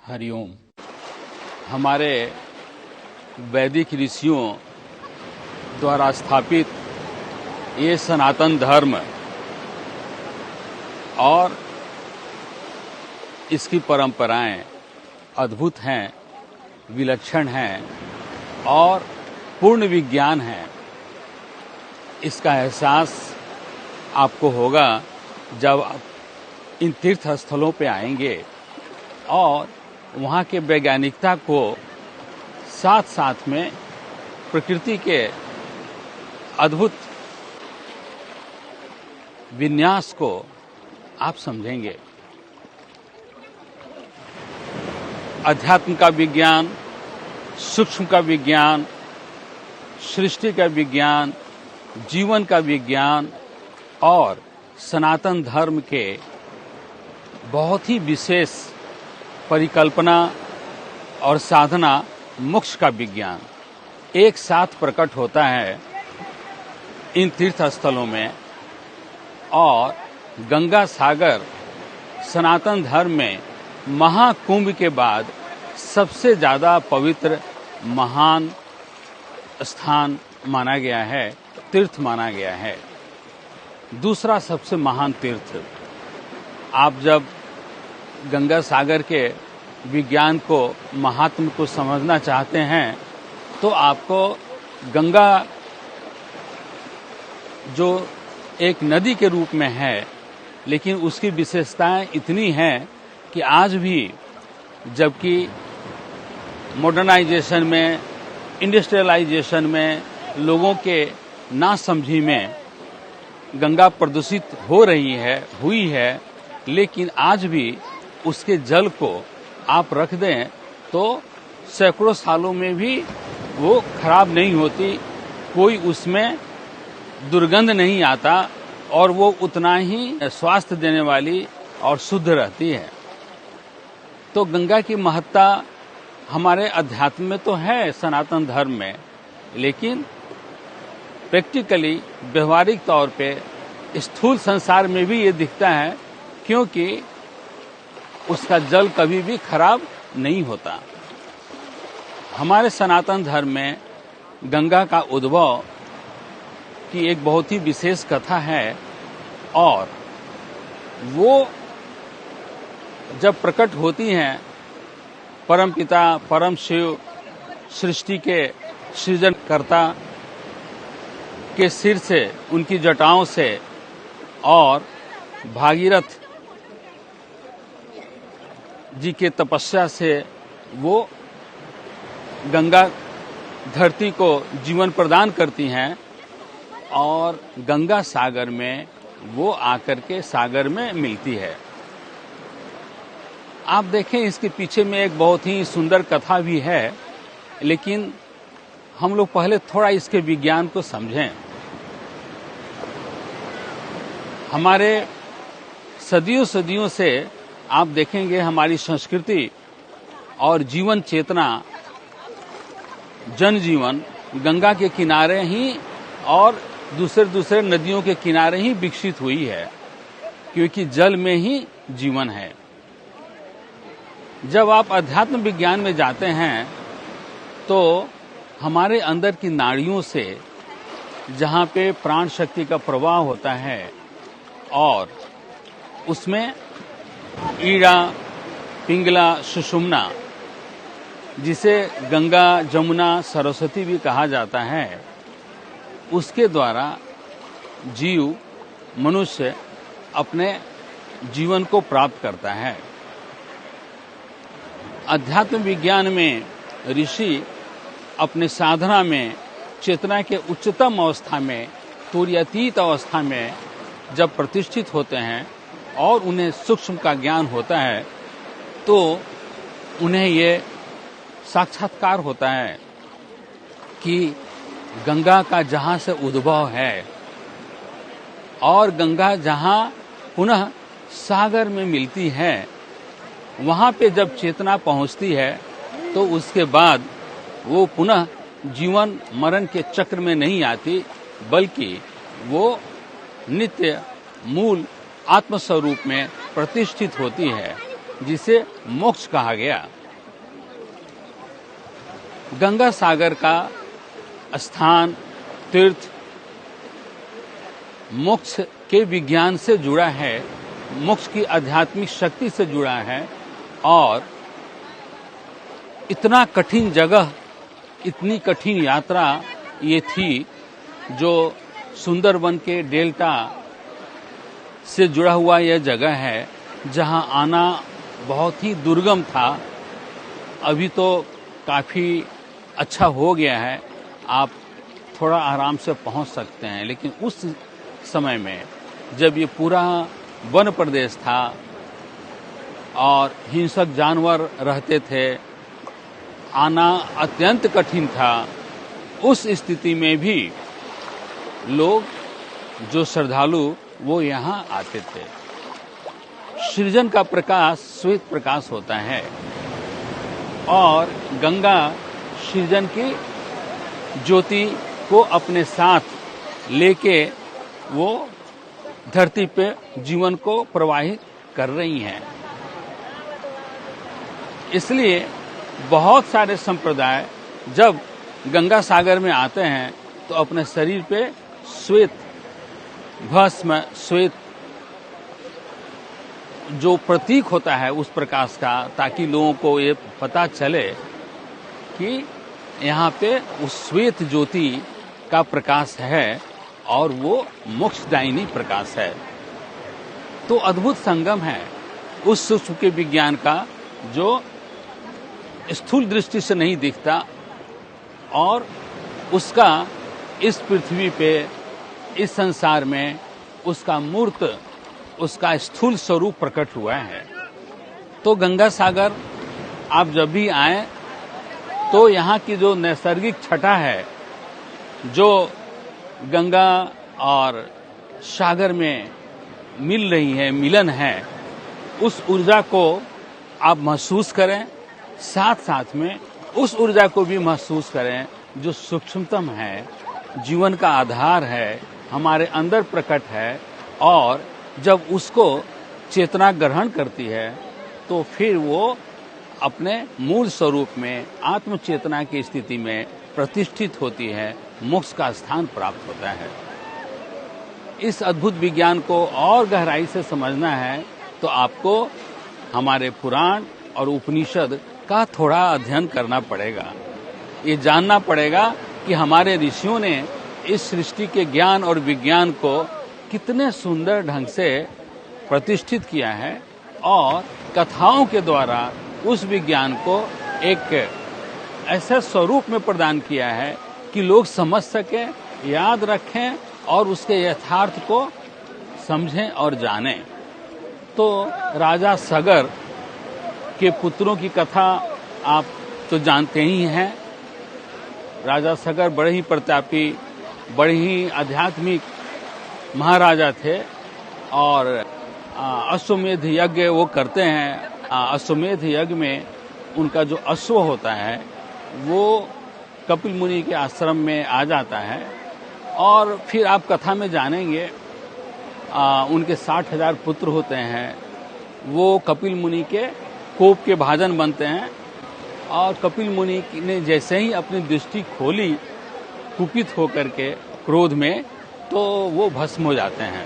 हरिओम। हमारे वैदिक ऋषियों द्वारा स्थापित ये सनातन धर्म और इसकी परंपराएं अद्भुत हैं, विलक्षण हैं और पूर्ण विज्ञान हैं। इसका एहसास आपको होगा जब आप इन तीर्थ स्थलों पे आएंगे और वहाँ के वैज्ञानिकता को साथ साथ में प्रकृति के अद्भुत विन्यास को आप समझेंगे। अध्यात्म का विज्ञान, सूक्ष्म का विज्ञान, सृष्टि का विज्ञान, जीवन का विज्ञान और सनातन धर्म के बहुत ही विशेष परिकल्पना और साधना मोक्ष का विज्ञान एक साथ प्रकट होता है इन तीर्थ स्थलों में। और गंगा सागर सनातन धर्म में महाकुंभ के बाद सबसे ज्यादा पवित्र महान स्थान माना गया है, तीर्थ माना गया है। दूसरा सबसे महान तीर्थ, आप जब गंगा सागर के विज्ञान को, महात्म को समझना चाहते हैं तो आपको गंगा जो एक नदी के रूप में है, लेकिन उसकी विशेषताएं इतनी हैं कि आज भी, जबकि मॉडर्नाइजेशन में, इंडस्ट्रियलाइजेशन में, लोगों के नासमझी में गंगा प्रदूषित हो रही है, हुई है, लेकिन आज भी उसके जल को आप रख दें तो सैकड़ों सालों में भी वो खराब नहीं होती, कोई उसमें दुर्गंध नहीं आता और वो उतना ही स्वास्थ्य देने वाली और शुद्ध रहती है। तो गंगा की महत्ता हमारे अध्यात्म में तो है, सनातन धर्म में, लेकिन प्रैक्टिकली व्यवहारिक तौर पे स्थूल संसार में भी ये दिखता है, क्योंकि उसका जल कभी भी खराब नहीं होता। हमारे सनातन धर्म में गंगा का उद्भव की एक बहुत ही विशेष कथा है और वो जब प्रकट होती हैं, परमपिता परम शिव सृष्टि के सृजनकर्ता के सिर से, उनकी जटाओं से और भागीरथ जी के तपस्या से वो गंगा धरती को जीवन प्रदान करती हैं और गंगा सागर में वो आकर के सागर में मिलती है। आप देखें, इसके पीछे में एक बहुत ही सुंदर कथा भी है, लेकिन हम लोग पहले थोड़ा इसके विज्ञान को समझें। हमारे सदियों सदियों से आप देखेंगे हमारी संस्कृति और जीवन चेतना, जनजीवन गंगा के किनारे ही और दूसरे नदियों के किनारे ही विकसित हुई है, क्योंकि जल में ही जीवन है। जब आप अध्यात्म विज्ञान में जाते हैं तो हमारे अंदर की नाड़ियों से, जहाँ पे प्राण शक्ति का प्रवाह होता है और उसमें ईड़ा, पिंगला, सुषुम्ना, जिसे गंगा, जमुना, सरस्वती भी कहा जाता है, उसके द्वारा जीव, मनुष्य अपने जीवन को प्राप्त करता है। अध्यात्म विज्ञान में ऋषि अपने साधना में चेतना के उच्चतम अवस्था में, तुर्यातीत अवस्था में जब प्रतिष्ठित होते हैं और उन्हें सूक्ष्म का ज्ञान होता है, तो उन्हें ये साक्षात्कार होता है कि गंगा का जहाँ से उद्भव है और गंगा जहाँ पुनः सागर में मिलती है, वहाँ पे जब चेतना पहुँचती है तो उसके बाद वो पुनः जीवन मरण के चक्र में नहीं आती, बल्कि वो नित्य मूल आत्मस्वरूप में प्रतिष्ठित होती है, जिसे मोक्ष कहा गया। गंगा सागर का स्थान, तीर्थ, मोक्ष के विज्ञान से जुड़ा है, मोक्ष की आध्यात्मिक शक्ति से जुड़ा है। और इतना कठिन जगह, इतनी कठिन यात्रा ये थी, जो सुंदरवन के डेल्टा से जुड़ा हुआ यह जगह है, जहां आना बहुत ही दुर्गम था। अभी तो काफ़ी अच्छा हो गया है, आप थोड़ा आराम से पहुंच सकते हैं, लेकिन उस समय में जब ये पूरा वन प्रदेश था और हिंसक जानवर रहते थे, आना अत्यंत कठिन था। उस स्थिति में भी लोग, जो श्रद्धालु, वो यहाँ आते थे। सृजन का प्रकाश श्वेत प्रकाश होता है और गंगा सृजन की ज्योति को अपने साथ लेके वो धरती पे जीवन को प्रवाहित कर रही हैं। इसलिए बहुत सारे संप्रदाय जब गंगा सागर में आते हैं तो अपने शरीर पे श्वेत भस्म, श्वेत जो प्रतीक होता है उस प्रकाश का, ताकि लोगों को ये पता चले कि यहाँ पे उस श्वेत ज्योति का प्रकाश है और वो मोक्षदायिनी प्रकाश है। तो अद्भुत संगम है उस सूक्ष्म के विज्ञान का, जो स्थूल दृष्टि से नहीं दिखता, और उसका इस पृथ्वी पे, इस संसार में उसका मूर्त, उसका स्थूल स्वरूप प्रकट हुआ है। तो गंगा सागर आप जब भी आए तो यहाँ की जो नैसर्गिक छटा है, जो गंगा और सागर में मिल रही है, मिलन है, उस ऊर्जा को आप महसूस करें। साथ साथ में उस ऊर्जा को भी महसूस करें जो सूक्ष्मतम है, जीवन का आधार है, हमारे अंदर प्रकट है। और जब उसको चेतना ग्रहण करती है तो फिर वो अपने मूल स्वरूप में, आत्म चेतना की स्थिति में प्रतिष्ठित होती है, मोक्ष का स्थान प्राप्त होता है। इस अद्भुत विज्ञान को और गहराई से समझना है तो आपको हमारे पुराण और उपनिषद का थोड़ा अध्ययन करना पड़ेगा। ये जानना पड़ेगा कि हमारे ऋषियों ने इस सृष्टि के ज्ञान और विज्ञान को कितने सुंदर ढंग से प्रतिष्ठित किया है और कथाओं के द्वारा उस विज्ञान को एक ऐसे स्वरूप में प्रदान किया है कि लोग समझ सकें, याद रखें और उसके यथार्थ को समझें और जानें। तो राजा सगर के पुत्रों की कथा आप तो जानते ही हैं। राजा सगर बड़े ही प्रतापी, बड़े ही आध्यात्मिक महाराजा थे और अश्वमेध यज्ञ वो करते हैं। अश्वमेध यज्ञ में उनका जो अश्व होता है वो कपिल मुनि के आश्रम में आ जाता है और फिर आप कथा में जानेंगे उनके 60,000 पुत्र होते हैं। वो कपिल मुनि के कोप के भाजन बनते हैं और कपिल मुनि ने जैसे ही अपनी दृष्टि खोली कुपित होकर के क्रोध में, तो वो भस्म हो जाते हैं।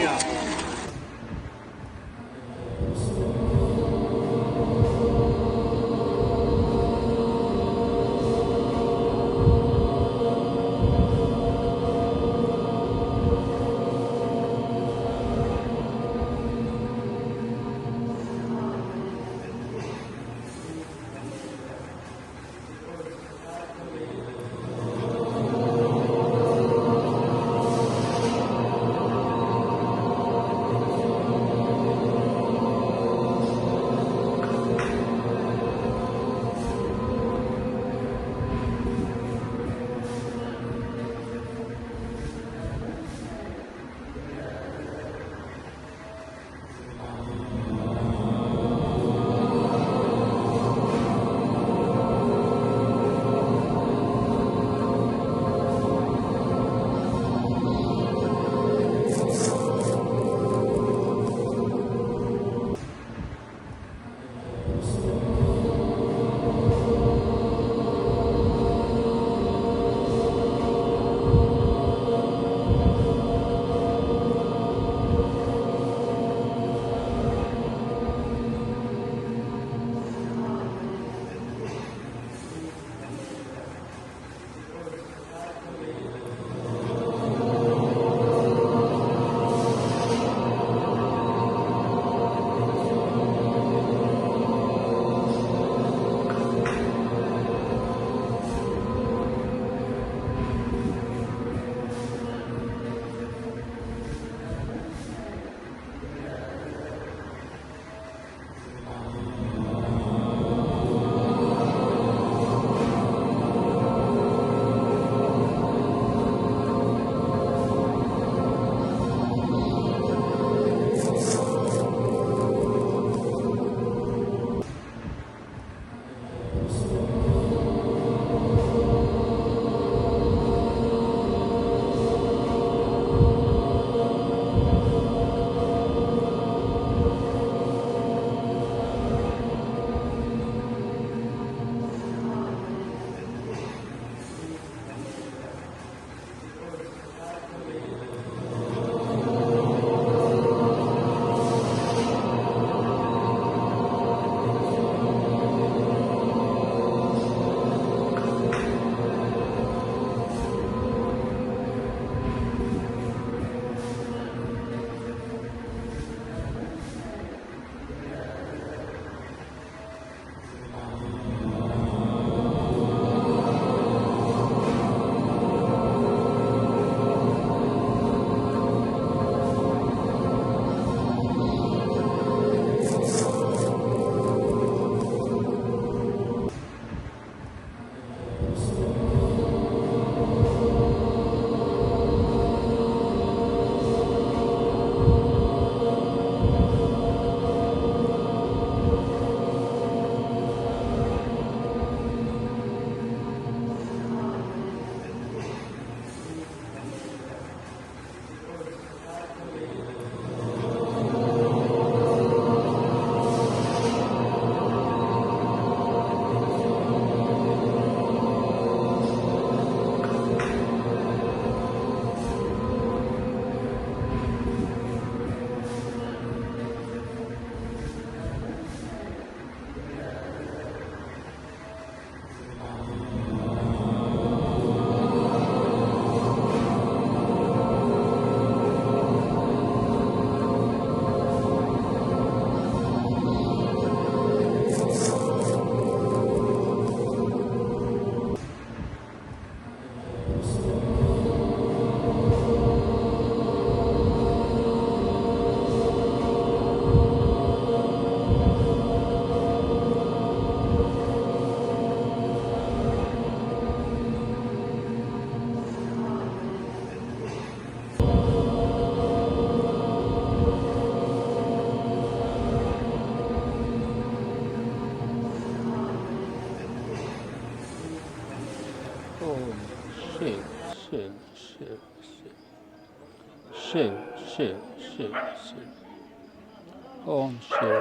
शिव शिव शिव ओम शिव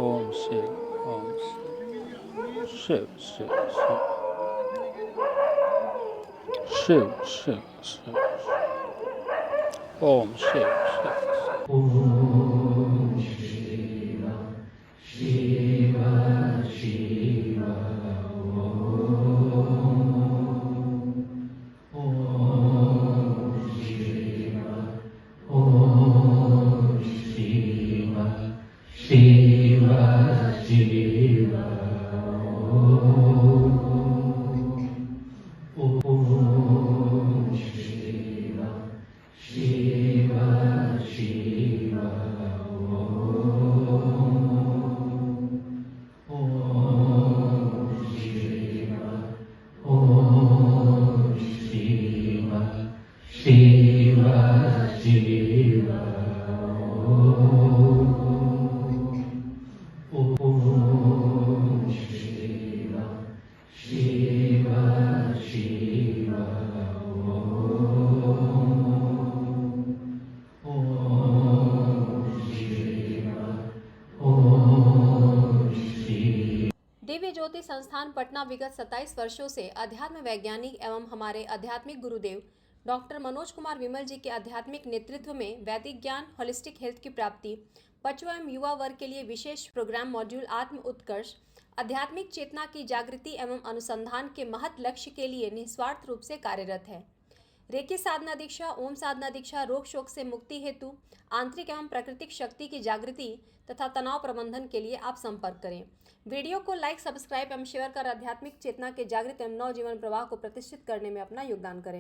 ओम शिव ओम शिव शिव शिव शिव शिव शिव ओम शिव शिव दिव्य ज्योति संस्थान पटना विगत 27 वर्षों से अध्यात्म वैज्ञानिक एवं हमारे आध्यात्मिक गुरुदेव डॉक्टर मनोज कुमार विमल जी के आध्यात्मिक नेतृत्व में वैदिक ज्ञान, होलिस्टिक हेल्थ की प्राप्ति, बच्चों एवं युवा वर्ग के लिए विशेष प्रोग्राम मॉड्यूल आत्म उत्कर्ष, आध्यात्मिक चेतना की जागृति एवं अनुसंधान के महत् लक्ष्य के लिए निस्वार्थ रूप से कार्यरत है। रेकी साधना दीक्षा, ओम साधना दीक्षा, रोग शोक से मुक्ति हेतु, आंतरिक एवं प्राकृतिक शक्ति की जागृति तथा तनाव प्रबंधन के लिए आप संपर्क करें। वीडियो को लाइक, सब्सक्राइब एवं शेयर कर आध्यात्मिक चेतना के जागृत एवं नवजीवन प्रवाह को प्रतिष्ठित करने में अपना योगदान करें।